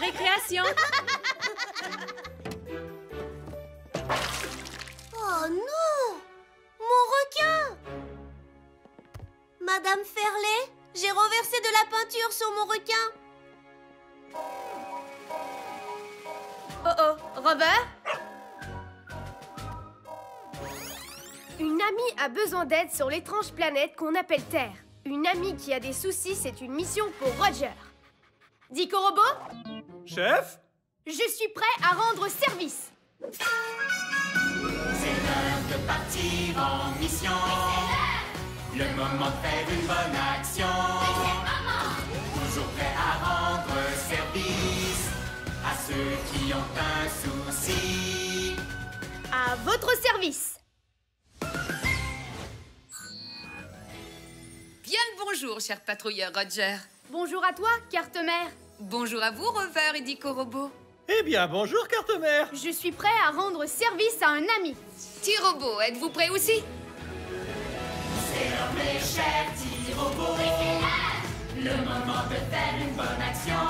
récréation. Oh non! Mon requin! Madame Ferlet, j'ai renversé de la peinture sur mon requin. Oh oh, Rover? Une amie a besoin d'aide sur l'étrange planète qu'on appelle Terre. Une amie qui a des soucis, c'est une mission pour Roger. Dico Robot? Chef? Je suis prêt à rendre service. C'est l'heure de partir en mission. Le moment de faire une bonne action. Toujours prêt à rendre service à ceux qui ont un souci. À votre service. Bien le bonjour, cher patrouilleur Roger. Bonjour à toi, Carte-Mère. Bonjour à vous, Rover et Dico Robot. Eh bien, bonjour, Carte-Mère. Je suis prêt à rendre service à un ami. T-Robot, êtes-vous prêt aussi? C'est l'heure, mes chers petits robots. Le moment de faire une bonne action.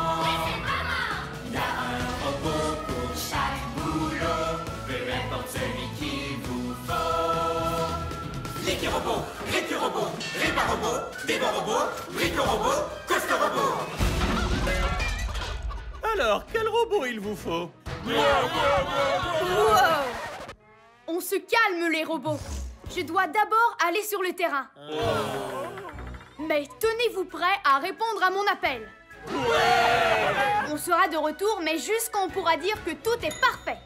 Il y a un robot pour chaque boulot, peu importe celui qu'il vous faut. L'équi-robot, récu-robot, répa-robot, débat-robot, brico-robot, coste-robot. Alors, quel robot il vous faut? Wow! On se calme, les robots. Je dois d'abord aller sur le terrain. Mais tenez-vous prêts à répondre à mon appel. On sera de retour, mais juste quand on pourra dire que tout est parfait.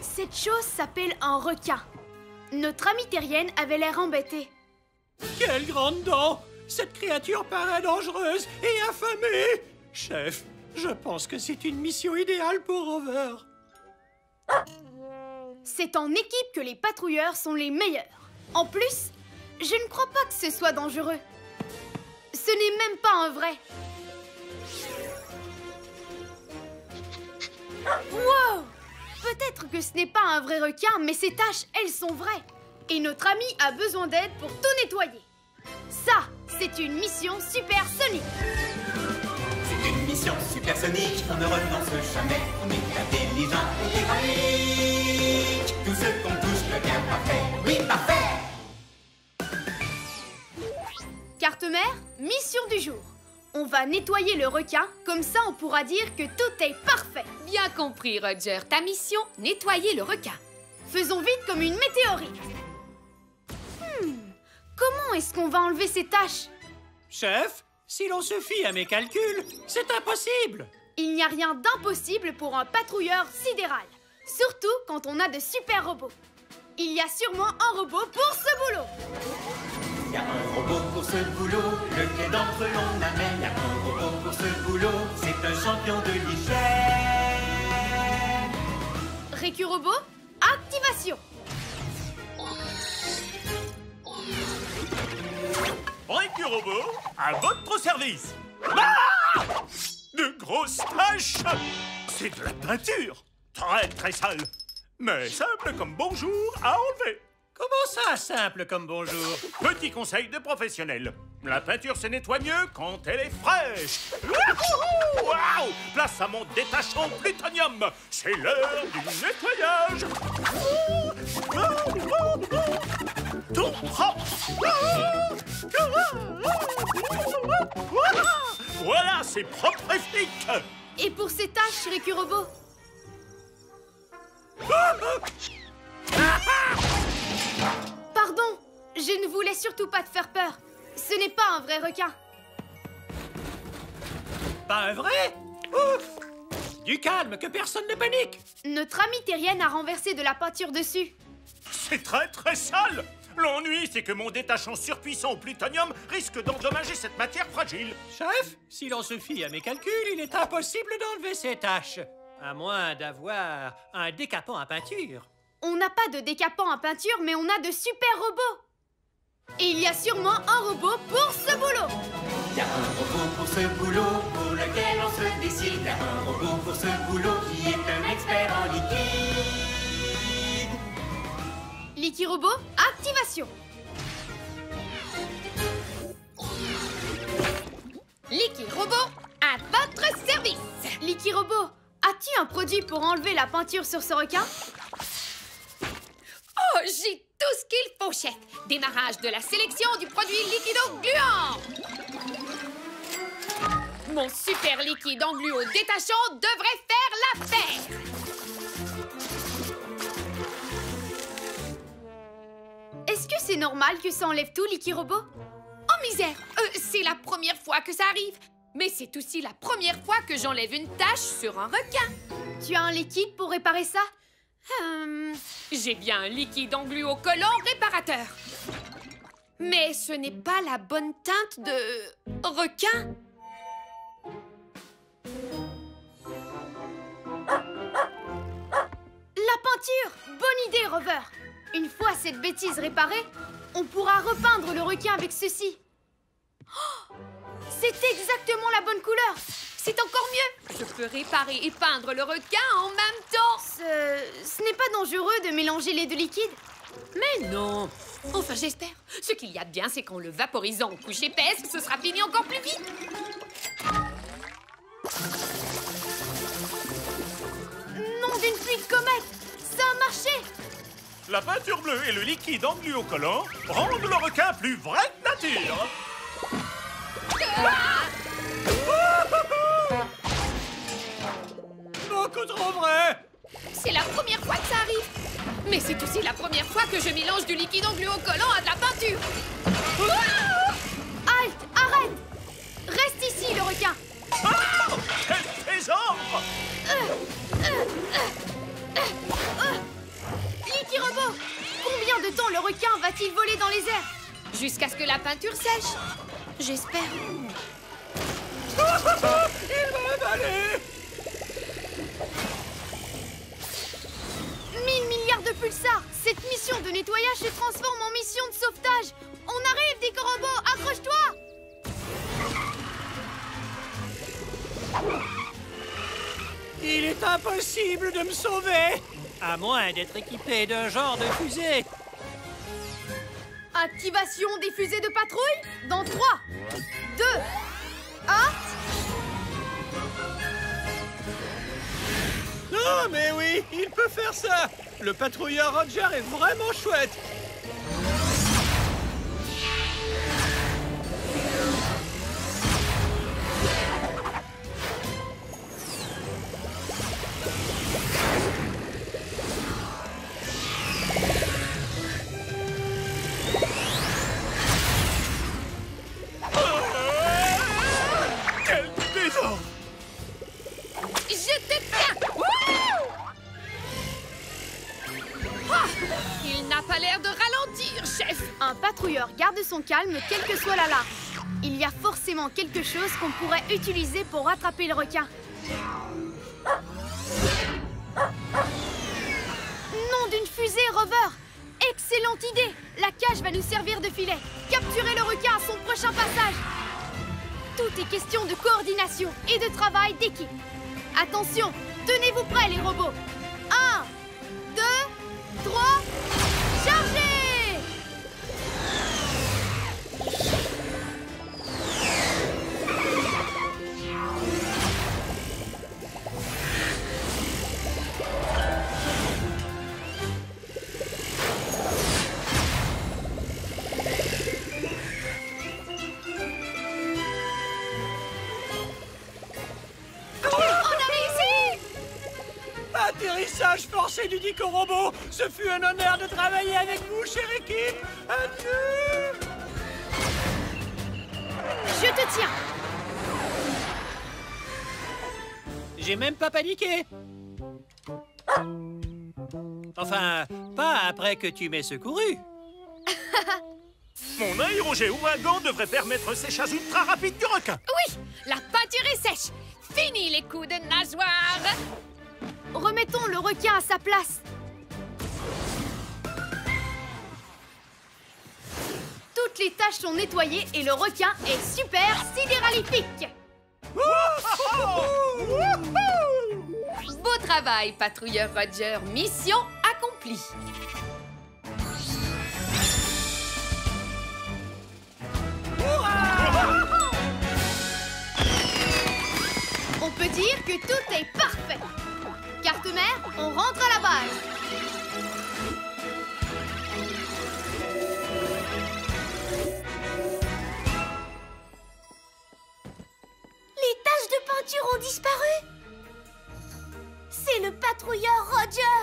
Cette chose s'appelle un requin. Notre amie terrienne avait l'air embêtée. Quelle grande dent! Cette créature paraît dangereuse et affamée! Chef, je pense que c'est une mission idéale pour Rover. C'est en équipe que les patrouilleurs sont les meilleurs. En plus, je ne crois pas que ce soit dangereux. Ce n'est même pas un vrai. Wow! Peut-être que ce n'est pas un vrai requin, mais ces taches, elles sont vraies. Et notre ami a besoin d'aide pour tout nettoyer. Ça, c'est une mission supersonique. C'est une mission supersonique, on ne renonce jamais. On est intelligent et héroïque. Tout ce qu'on touche devient parfait. Oui, parfait. Carte-Mère, mission du jour. On va nettoyer le requin, comme ça on pourra dire que tout est parfait. Bien compris, Roger. Ta mission, nettoyer le requin. Faisons vite comme une météorite. Comment est-ce qu'on va enlever ces taches? Chef, si l'on se fie à mes calculs, c'est impossible. Il n'y a rien d'impossible pour un patrouilleur sidéral. Surtout quand on a de super robots. Il y a sûrement un robot pour ce boulot. Il y a un robot pour ce boulot, lequel d'entre eux l'on amène. Il y a un robot pour ce boulot, c'est un champion de l'hygiène. Récu-robot, activation. Récu-robot, à votre service. Ah! De grosses taches. C'est de la peinture. Très très sale. Mais simple comme bonjour à enlever. Comment ça, simple comme bonjour? Petit conseil de professionnel. La peinture se nettoie mieux quand elle est fraîche. Wouhou! Waouh! Place à mon détachant plutonium. C'est l'heure du nettoyage. Tout propre. Voilà, c'est propre et flic. Et pour ces taches, Récu-robot? Pardon, je ne voulais surtout pas te faire peur. Ce n'est pas un vrai requin. Pas un vrai? Ouf! Du calme, que personne ne panique. Notre amie terrienne a renversé de la peinture dessus. C'est très très sale. L'ennui, c'est que mon détachant surpuissant au plutonium risque d'endommager cette matière fragile. Chef, si l'on se fie à mes calculs, il est impossible d'enlever ces taches. À moins d'avoir un décapant à peinture. On n'a pas de décapant à peinture, mais on a de super robots. Et il y a sûrement un robot pour ce boulot. Il y a un robot pour ce boulot, pour lequel on se décide un robot pour ce boulot qui est un expert en liquide. Liquirobot, activation. Liquirobot, à votre service. Liquirobot, as-tu un produit pour enlever la peinture sur ce requin? Oh, j'ai tout ce qu'il faut, chef. Démarrage de la sélection du produit liquido-gluant. Mon super liquide engluo détachant devrait faire l'affaire. Est-ce que c'est normal que ça enlève tout, Liquirobot? Oh misère, c'est la première fois que ça arrive. Mais c'est aussi la première fois que j'enlève une tache sur un requin. Tu as un liquide pour réparer ça? J'ai bien un liquide engluo collant réparateur. Mais ce n'est pas la bonne teinte de requin. La peinture! Bonne idée, Rover! Une fois cette bêtise réparée, on pourra repeindre le requin avec ceci. Oh, c'est exactement la bonne couleur! C'est encore mieux. Je peux réparer et peindre le requin en même temps. Ce n'est pas dangereux de mélanger les deux liquides? Mais non. Enfin, j'espère. Ce qu'il y a de bien, c'est qu'en le vaporisant en couche épaisse, ce sera fini encore plus vite. Nom d'une pluie de comète! Ça a marché! La peinture bleue et le liquide engluo collant rendent le requin plus vrai que nature. Beaucoup trop vrai! C'est la première fois que ça arrive. Mais c'est aussi la première fois que je mélange du liquide engluo collant à de la peinture. Halte! Arrête! Reste ici, le requin! Oh, quel trésor! Liquirobot! Combien de temps le requin va-t-il voler dans les airs? Jusqu'à ce que la peinture sèche. J'espère. Il m'a avalé! 1000 milliards de pulsars! Cette mission de nettoyage se transforme en mission de sauvetage! On arrive, Liquirobot! Accroche-toi! Il est impossible de me sauver! À moins d'être équipé d'un genre de fusée! Activation des fusées de patrouille dans 3, 2, 1... Non, mais oui, il peut faire ça! Le patrouilleur Roger est vraiment chouette! Quel désordre! Je te tiens. Wouh! Ah, il n'a pas l'air de ralentir, chef. Un patrouilleur garde son calme quelle que soit la larme. Il y a forcément quelque chose qu'on pourrait utiliser pour rattraper le requin. Nom d'une fusée, Rover! Excellente idée! La cage va nous servir de filet. Capturer le requin à son prochain passage. Tout est question de coordination et de travail d'équipe. Attention, tenez-vous prêts les robots. 1, 2, 3, chargez! Atterrissage forcé du Liquirobot! Ce fut un honneur de travailler avec vous, chère équipe! Adieu! Je te tiens! J'ai même pas paniqué! Enfin, pas après que tu m'aies secouru! Mon aérogé ouragan devrait permettre un séchage ultra rapide du requin. Oui, la peinture est sèche. Fini les coups de nageoire. Remettons le requin à sa place. Toutes les taches sont nettoyées et le requin est super sidéralifique. travail, patrouilleur Roger. Mission accomplie. On peut dire que tout est parfait. Carte-mère, on rentre à la base. Les taches de peinture ont disparu. C'est le patrouilleur Roger.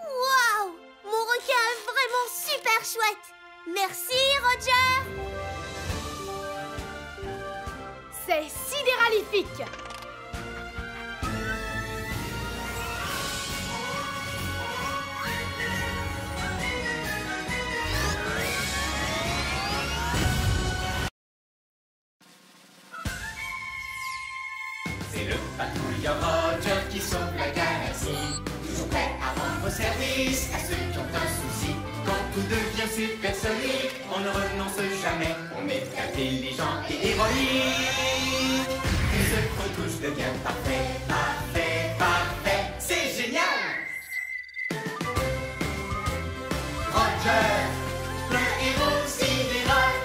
Waouh! Mon requin est vraiment super chouette. Merci, Roger. C'est sidéralifique. C'est le patrouilleur Roger qui sauve la galaxie. Toujours prêt à rendre service à ceux qui ont un souci. Quand tout devient supersonique, on ne renonce jamais. On est intelligent et héroïque. Tout ce qu'on touche devient parfait, parfait, parfait. C'est génial! Roger, le héros sidéral.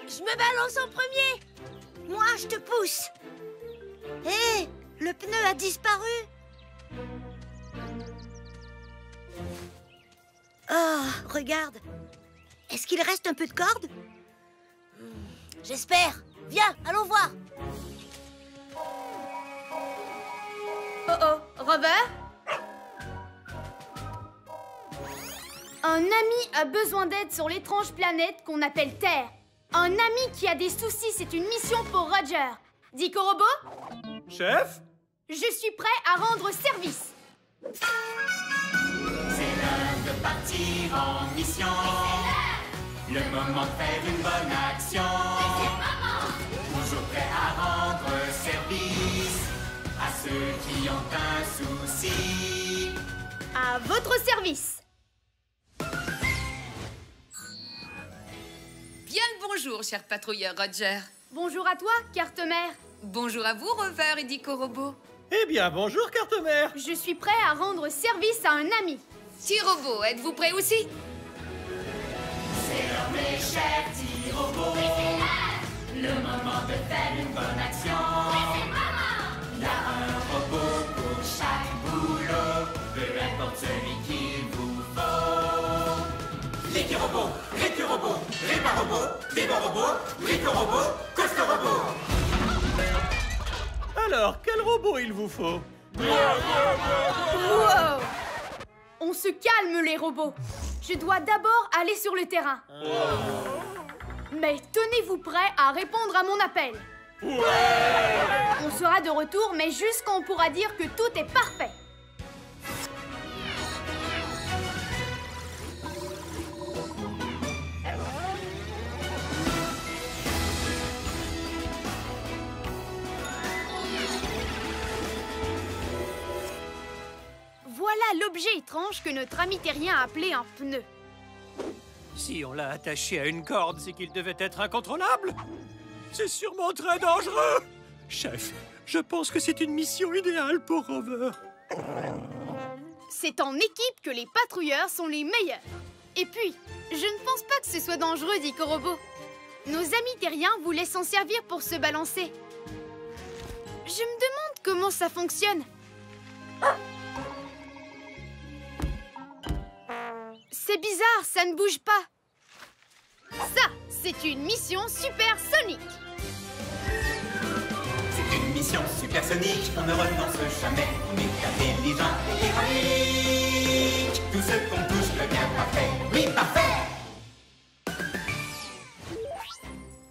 Je me balance en premier. Moi, je te pousse. Hé, le pneu a disparu. Oh, regarde. Est-ce qu'il reste un peu de corde? J'espère. Viens, allons voir. Oh oh, Rover? Un ami a besoin d'aide sur l'étrange planète qu'on appelle Terre. Un ami qui a des soucis, c'est une mission pour Roger. Dico Robot, Chef? je suis prêt à rendre service. C'est l'heure de partir en mission. Le moment de faire une bonne action. Toujours prêt à rendre service à ceux qui ont un souci. À votre service. Bien le bonjour, cher patrouilleur Roger. Bonjour à toi, carte-mère. Bonjour à vous, Rover et Dico Robot. Eh bien, bonjour, carte-mère. Je suis prêt à rendre service à un ami. T-Robot, êtes-vous prêt aussi? C'est l'heure, mes chers petits robots. Le moment de faire une bonne action. Il y a un robot pour chaque boulot. Peu importe celui qu'il vous faut. L'équi-robot, récu-robot, répar-robot, démon-robot, brico-robot, costo-robot. Alors, quel robot il vous faut? Wow! On se calme, les robots. Je dois d'abord aller sur le terrain. Mais tenez-vous prêts à répondre à mon appel. On sera de retour, mais juste quand on pourra dire que tout est parfait. Voilà l'objet étrange que notre ami terrien a appelé un pneu. Si on l'a attaché à une corde, c'est qu'il devait être incontrôlable. C'est sûrement très dangereux. Chef, je pense que c'est une mission idéale pour Rover. C'est en équipe que les patrouilleurs sont les meilleurs. Et puis, je ne pense pas que ce soit dangereux, Dico Robot. Nos amis terriens voulaient s'en servir pour se balancer. Je me demande comment ça fonctionne. C'est bizarre, ça ne bouge pas. Ça, c'est une mission supersonique. C'est une mission supersonique, on ne renonce jamais. On est intelligent et héroïque. Tout ce qu'on touche devient parfait. Oui, parfait.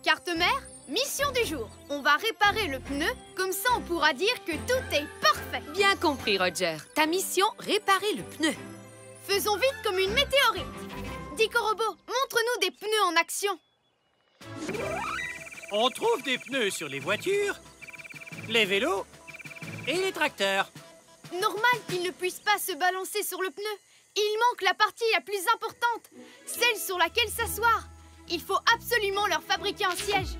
Carte-mère, mission du jour. On va réparer le pneu, comme ça on pourra dire que tout est parfait. Bien compris, Roger. Ta mission, réparer le pneu. Faisons vite comme une météorite. Dico Robot, montre-nous des pneus en action. On trouve des pneus sur les voitures, les vélos et les tracteurs. Normal qu'ils ne puissent pas se balancer sur le pneu. Il manque la partie la plus importante, celle sur laquelle s'asseoir. Il faut absolument leur fabriquer un siège.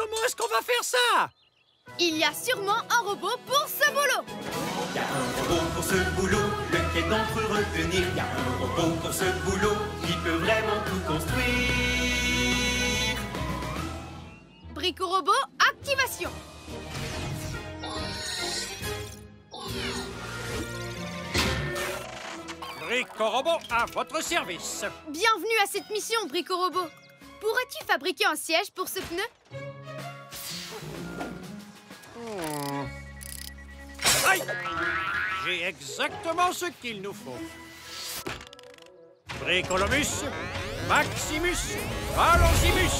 comment est-ce qu'on va faire ça? Il y a sûrement un robot pour ce boulot. Il y a un robot pour ce boulot, lequel d'entre eux retenir? Il y a un robot pour ce boulot, qui peut vraiment tout construire. Brico-robot, activation. Brico-robot à votre service. Bienvenue à cette mission, Brico-robot. Pourrais-tu fabriquer un siège pour ce pneu? Aïe! J'ai exactement ce qu'il nous faut. Bricolomus, Maximus, Valosimus.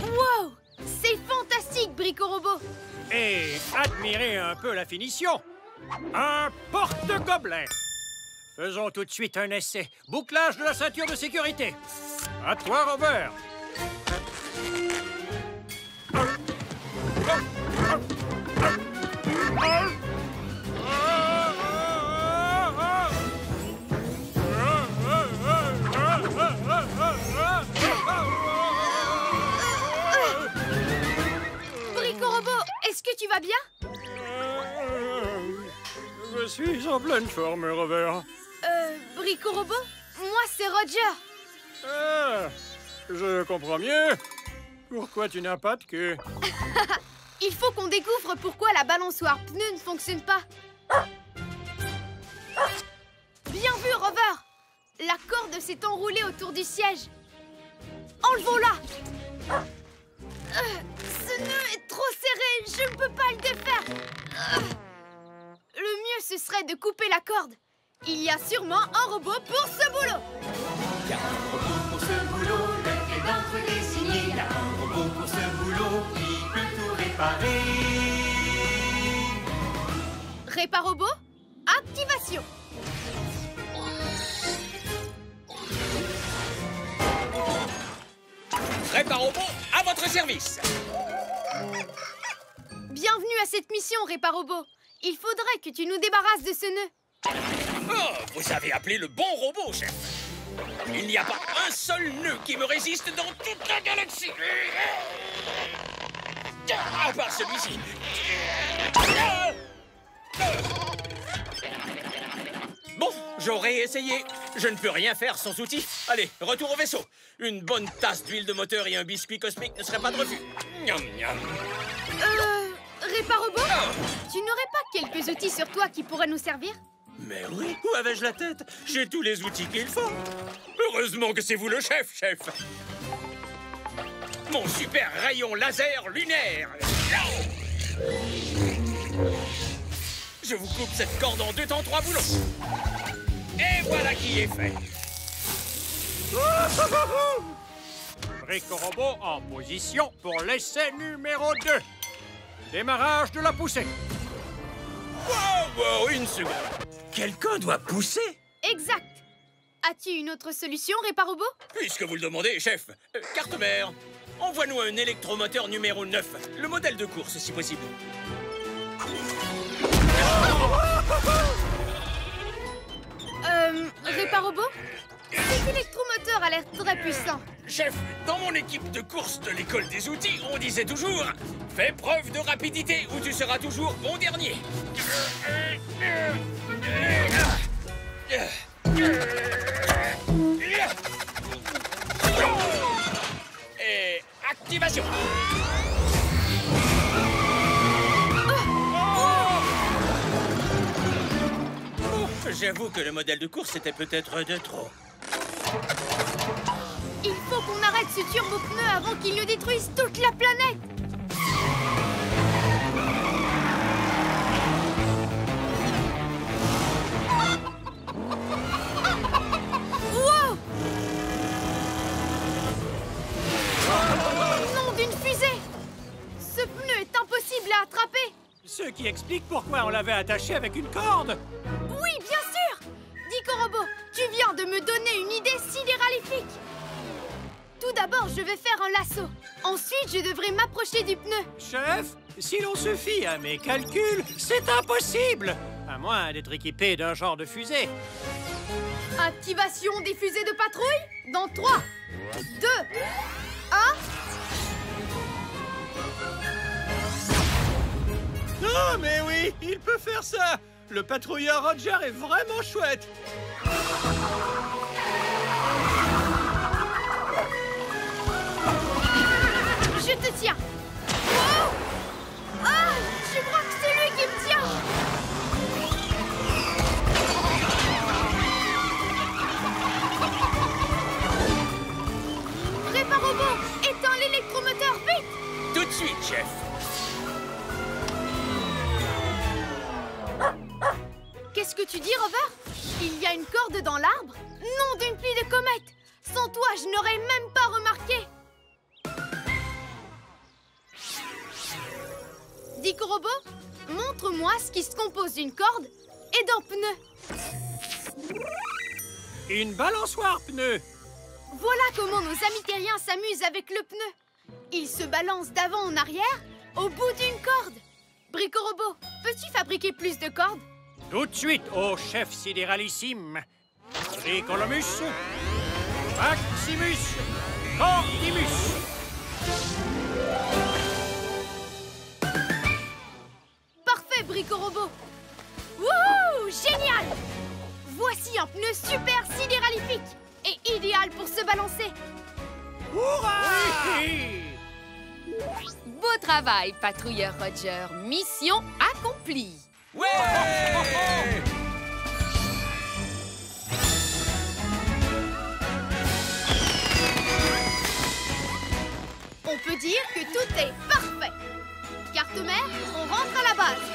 Wow! C'est fantastique, Brico-robot. Et admirez un peu la finition. Un porte-gobelet. Faisons tout de suite un essai. Bouclage de la ceinture de sécurité. À toi, Robert. Brico-robot, est-ce que tu vas bien? Je suis en pleine forme, Robert. Brico-robot? Moi, c'est Roger. Ah, je comprends mieux. Pourquoi tu n'as pas de queue? Il faut qu'on découvre pourquoi la balançoire pneu ne fonctionne pas. Bien vu, Rover. La corde s'est enroulée autour du siège. Enlevons-la. Ce nœud est trop serré. Je ne peux pas le défaire. Le mieux, ce serait de couper la corde. Il y a sûrement un robot pour ce boulot. Il y a un robot pour ce boulot, lequel d'entre eux est signé? Il y a un robot pour ce boulot, qui peut tout réparer. Réparobot, activation. Réparobot, à votre service. Bienvenue à cette mission, Réparobot. Il faudrait que tu nous débarrasses de ce nœud. Oh, vous avez appelé le bon robot, chef. Il n'y a pas un seul nœud qui me résiste dans toute la galaxie. À part celui-ci. Bon, j'aurais essayé. Je ne peux rien faire sans outil. Allez, retour au vaisseau. Une bonne tasse d'huile de moteur et un biscuit cosmique ne seraient pas de refus. Miam, miam. Réparobot, tu n'aurais pas quelques outils sur toi qui pourraient nous servir? Mais oui, où avais-je la tête? J'ai tous les outils qu'il faut. Heureusement que c'est vous le chef, chef. Mon super rayon laser lunaire. Je vous coupe cette corde en 2 temps 3 boulons. Et voilà qui est fait. Brico-robot en position pour l'essai numéro 2. Démarrage de la poussée. Wow, une seconde. Quelqu'un doit pousser? Exact. As-tu une autre solution, Réparobot? Puisque vous le demandez, chef. Carte mère, envoie-nous un électromoteur numéro 9. Le modèle de course, si possible. Réparobot? Cet électromoteur a l'air très puissant. Chef, dans mon équipe de course de l'école des outils, on disait toujours « Fais preuve de rapidité ou tu seras toujours bon dernier ». Et activation. J'avoue que le modèle de course était peut-être de trop. Il faut qu'on arrête ce turbo-pneu avant qu'il ne détruise toute la planète. Wow! Nom d'une fusée! Ce pneu est impossible à attraper. Ce qui explique pourquoi on l'avait attaché avec une corde. Oui, bien sûr! Brico-robot, tu viens de me donner une idée sidéralifique. Tout d'abord, je vais faire un lasso. Ensuite, je devrais m'approcher du pneu. Chef, si l'on se fie à mes calculs, c'est impossible. À moins d'être équipé d'un genre de fusée. Activation des fusées de patrouille dans 3, 2, 1... Oh, mais oui, il peut faire ça. Le patrouilleur Roger est vraiment chouette. Je te tiens. Oh! Ah, je crois que c'est lui qui me tient. Réparobot, éteins l'électromoteur, vite! Tout de suite, chef. Qu'est-ce que tu dis, Rover? Il y a une corde dans l'arbre? Non, d'une pluie de comètes! Sans toi, je n'aurais même pas remarqué! Dico-Robot, montre-moi ce qui se compose d'une corde et d'un pneu. Une balançoire pneu. Voilà comment nos amis terriens s'amusent avec le pneu. Ils se balancent d'avant en arrière au bout d'une corde. Brico-Robot, peux-tu fabriquer plus de cordes? Tout de suite, ô chef sidéralissime. Bricolomus, Maximus, Cordimus. Parfait, Brico-Robot. Wouhou, génial! Voici un pneu super sidéralifique et idéal pour se balancer. Hurrah! Beau travail, patrouilleur Roger. Mission accomplie. Ouais! On peut dire que tout est parfait. Carte-mère, on rentre à la base.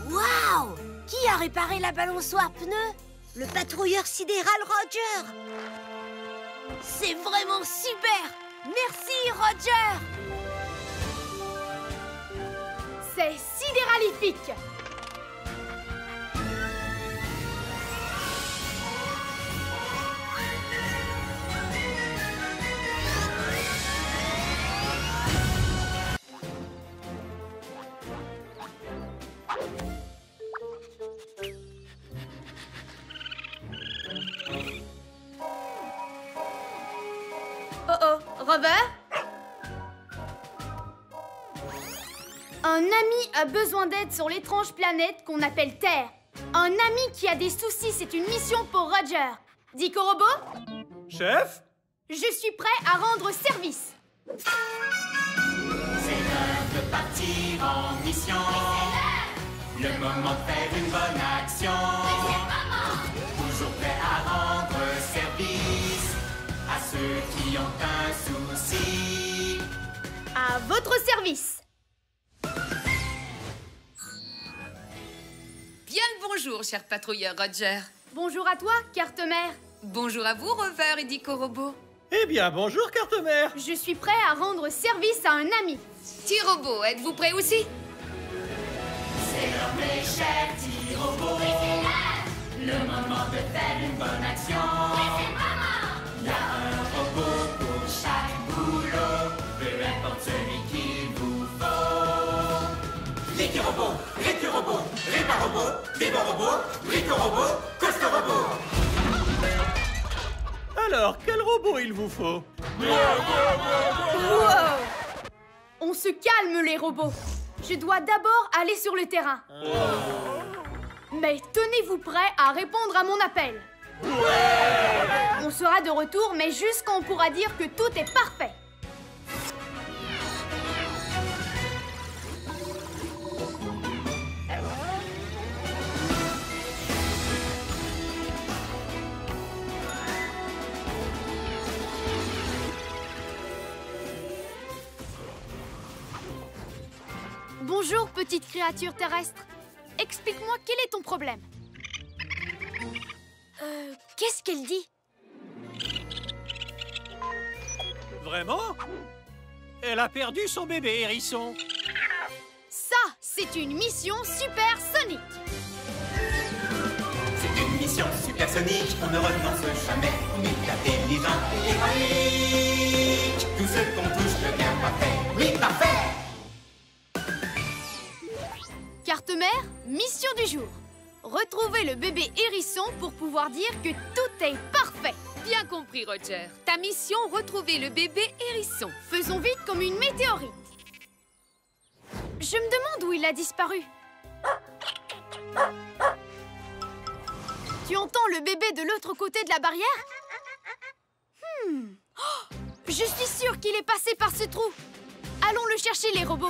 Waouh! Qui a réparé la balançoire pneu? Le patrouilleur sidéral Roger! C'est vraiment super! Merci, Roger! C'est sidéralifique. Oh oh, Rover? Un ami a besoin d'aide sur l'étrange planète qu'on appelle Terre. Un ami qui a des soucis, c'est une mission pour Roger. Dico-Robot, Chef? je suis prêt à rendre service. C'est l'heure de partir en mission. Le moment de faire une bonne action. Toujours prêt à rendre service à ceux qui ont un souci. À votre service. Bien le bonjour, cher patrouilleur Roger. Bonjour à toi, carte-mère. Bonjour à vous, Rover et Dico-Robot. Eh bien, bonjour, carte-mère. Je suis prêt à rendre service à un ami. T-Robot, êtes-vous prêt aussi? C'est l'heure, mes chers petits robots. Le moment de faire une bonne action. Il y a un robot pour chaque boulot, peu importe celui qu'il vous faut. Licky-Robot, Ricky-Robot, Répa-Robot, Bibo-Robot, Brico-Robot, Costo-Robot. Alors, quel robot il vous faut? Wow! On se calme, les robots. Je dois d'abord aller sur le terrain. Mais tenez-vous prêts à répondre à mon appel. On sera de retour, mais juste quand on pourra dire que tout est parfait. Bonjour, petite créature terrestre. Explique-moi quel est ton problème. Qu'est-ce qu'elle dit? Vraiment? Elle a perdu son bébé, hérisson. Ça, c'est une mission supersonique. C'est une mission supersonique, on ne renonce jamais. On est intelligent et héroïque. Tout ce qu'on touche devient parfait. Oui, parfait! Carte mère, mission du jour. Retrouver le bébé hérisson pour pouvoir dire que tout est parfait. Bien compris, Roger. Ta mission, retrouver le bébé hérisson. Faisons vite comme une météorite. Je me demande où il a disparu. Tu entends le bébé de l'autre côté de la barrière? Oh, je suis sûre qu'il est passé par ce trou. Allons le chercher, les robots.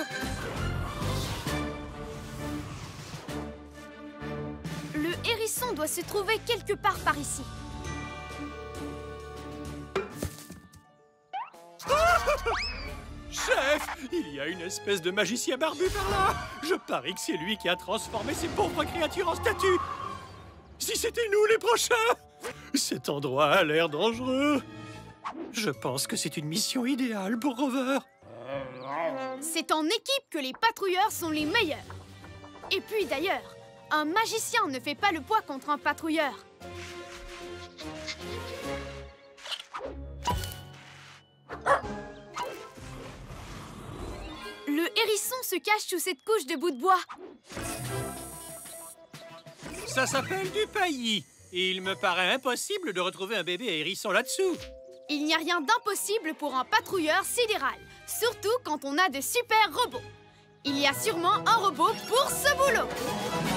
Le hérisson doit se trouver quelque part par ici. Chef, il y a une espèce de magicien barbu par là. Je parie que c'est lui qui a transformé ces pauvres créatures en statues. Si c'était nous les prochains! Cet endroit a l'air dangereux. Je pense que c'est une mission idéale pour Rover. C'est en équipe que les patrouilleurs sont les meilleurs. Et puis d'ailleurs, un magicien ne fait pas le poids contre un patrouilleur. Le hérisson se cache sous cette couche de bout de bois. Ça s'appelle du paillis. Et il me paraît impossible de retrouver un bébé hérisson là-dessous. Il n'y a rien d'impossible pour un patrouilleur sidéral, surtout quand on a de super robots. Il y a sûrement un robot pour ce boulot.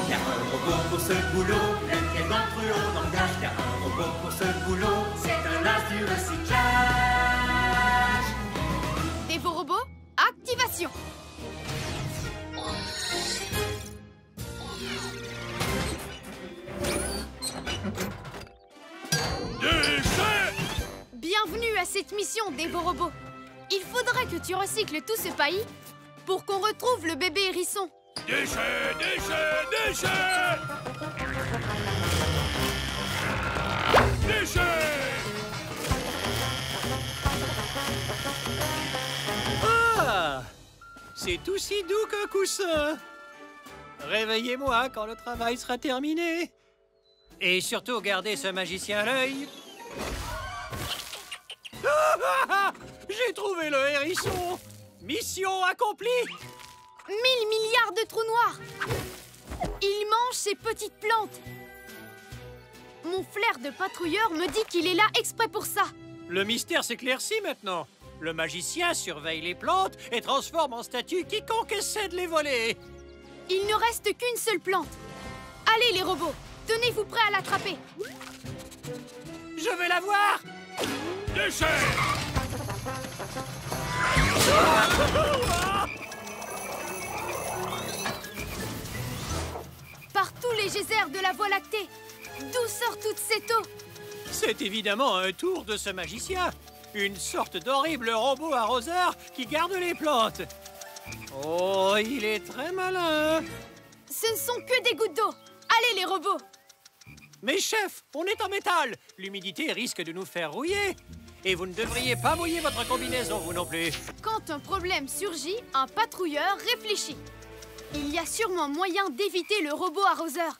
Il y a un robot pour ce boulot, lequel d'entre eux on engage? Il y a un robot pour ce boulot, c'est un as du recyclage. Dévo-Robot, activation. Bienvenue à cette mission, Dévo-Robot. Il faudrait que tu recycles tout ce paillis pour qu'on retrouve le bébé hérisson. Déchets, déchets, déchets! Déchets! Ah! C'est aussi doux qu'un coussin. Réveillez-moi quand le travail sera terminé. Et surtout, gardez ce magicien à l'œil. J'ai trouvé le hérisson. Mission accomplie. 1000 milliards de trous noirs. Il mange ces petites plantes. Mon flair de patrouilleur me dit qu'il est là exprès pour ça. Le mystère s'éclaircit maintenant. Le magicien surveille les plantes et transforme en statue quiconque essaie de les voler. Il ne reste qu'une seule plante. Allez, les robots, tenez-vous prêts à l'attraper. Je vais la voir. Déchets! Par tous les geysers de la Voie lactée. D'où sort toute cette eau? C'est évidemment un tour de ce magicien. Une sorte d'horrible robot arroseur qui garde les plantes. Oh, il est très malin. Ce ne sont que des gouttes d'eau. Allez, les robots. Mais chef, on est en métal. L'humidité risque de nous faire rouiller. Et vous ne devriez pas mouiller votre combinaison, vous non plus. Quand un problème surgit, un patrouilleur réfléchit. Il y a sûrement moyen d'éviter le robot arroseur.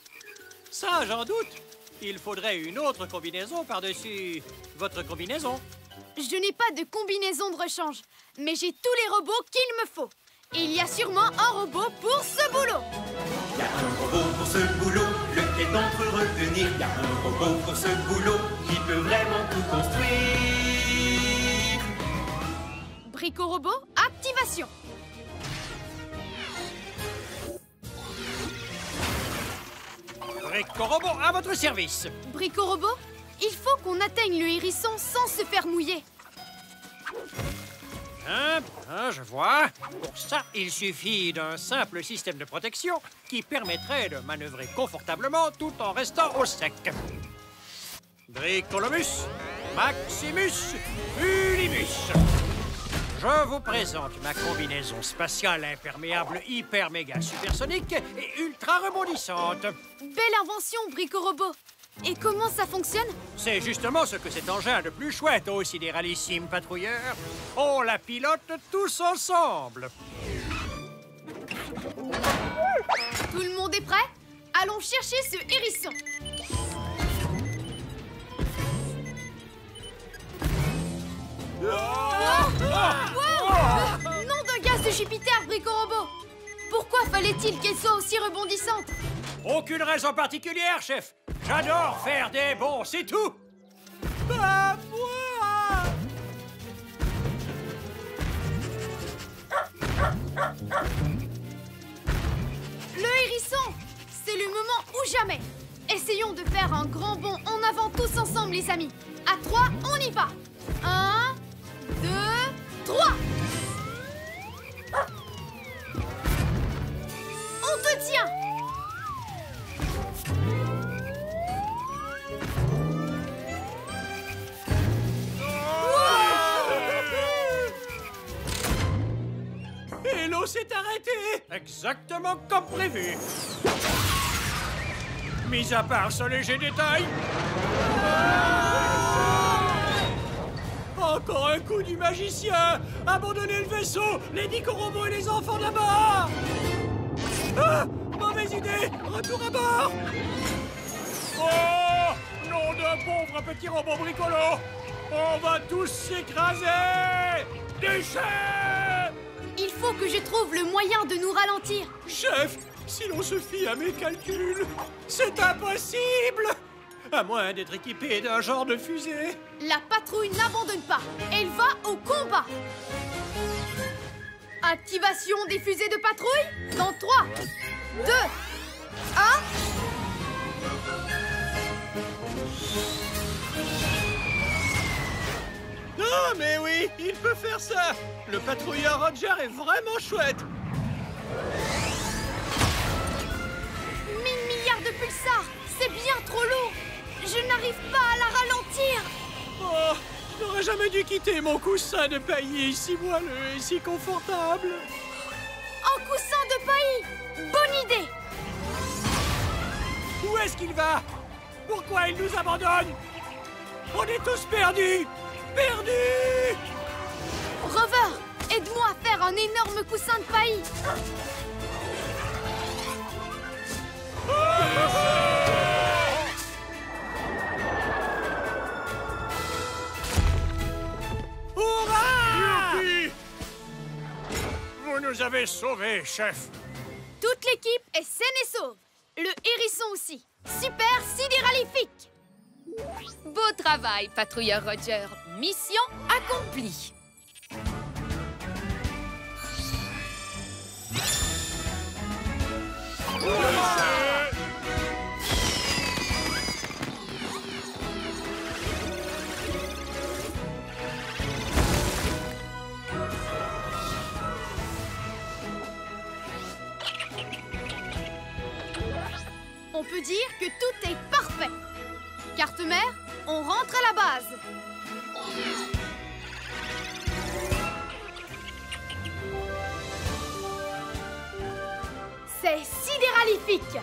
Ça, j'en doute. Il faudrait une autre combinaison par-dessus votre combinaison. Je n'ai pas de combinaison de rechange, mais j'ai tous les robots qu'il me faut. Et il y a sûrement un robot pour ce boulot. Il y a un robot pour ce boulot, lequel d'entre eux retenir? Il y a un robot pour ce boulot qui peut vraiment tout construire. Brico-Robot, activation. Brico-Robot à votre service. Brico-Robot, il faut qu'on atteigne le hérisson sans se faire mouiller. Je vois. Pour ça, il suffit d'un simple système de protection qui permettrait de manœuvrer confortablement tout en restant au sec. Bricolomus, Maximus, Ulibus. Je vous présente ma combinaison spatiale imperméable hyper méga supersonique et ultra rebondissante. Belle invention, Brico-Robot. Et comment ça fonctionne? C'est justement ce que cet engin a de plus chouette, ô sidéralissime patrouilleur. On la pilote tous ensemble. Tout le monde est prêt? Allons chercher ce hérisson. Wow! Nom d'un gaz de Jupiter, Brico-Robot. Pourquoi fallait-il qu'elle soit aussi rebondissante? Aucune raison particulière, chef. J'adore faire des bons, c'est tout. Bah, moi. Le hérisson! C'est le moment ou jamais! Essayons de faire un grand bond en avant tous ensemble, les amis! À 3, on y va! 1, 2, 3! On te tient! Et l'eau s'est arrêtée! Exactement comme prévu! Mis à part ce léger détail... Encore un coup du magicien! Abandonnez le vaisseau! Les Nico robots et les enfants d'abord! Ah! Mauvaise idée! Retour à bord! Oh! Nom de pauvre petit robot bricolo! On va tous s'écraser! Déchets! Il faut que je trouve le moyen de nous ralentir! Chef, si l'on se fie à mes calculs, c'est impossible! À moins d'être équipé d'un genre de fusée. La patrouille n'abandonne pas! Elle va au combat! Activation des fusées de patrouille dans 3, 2, 1... Non, mais oui, il peut faire ça! Le patrouilleur Roger est vraiment chouette! 1000 milliards de pulsars! C'est bien trop lourd! Je n'arrive pas à la ralentir! Oh, je n'aurais jamais dû quitter mon coussin de paillis si moelleux et si confortable! Un coussin de paillis! Bonne idée! Où est-ce qu'il va? Pourquoi il nous abandonne? On est tous perdus! Perdus! Rover, aide-moi à faire un énorme coussin de paillis! Hurrah! Youpi! Vous nous avez sauvés, chef! Toute l'équipe est saine et sauve! Le hérisson aussi! Super sidéralifique! Beau travail, patrouilleur Roger. Mission accomplie. On peut dire que tout est parfait! Carte mère, on rentre à la base! C'est sidéralifique!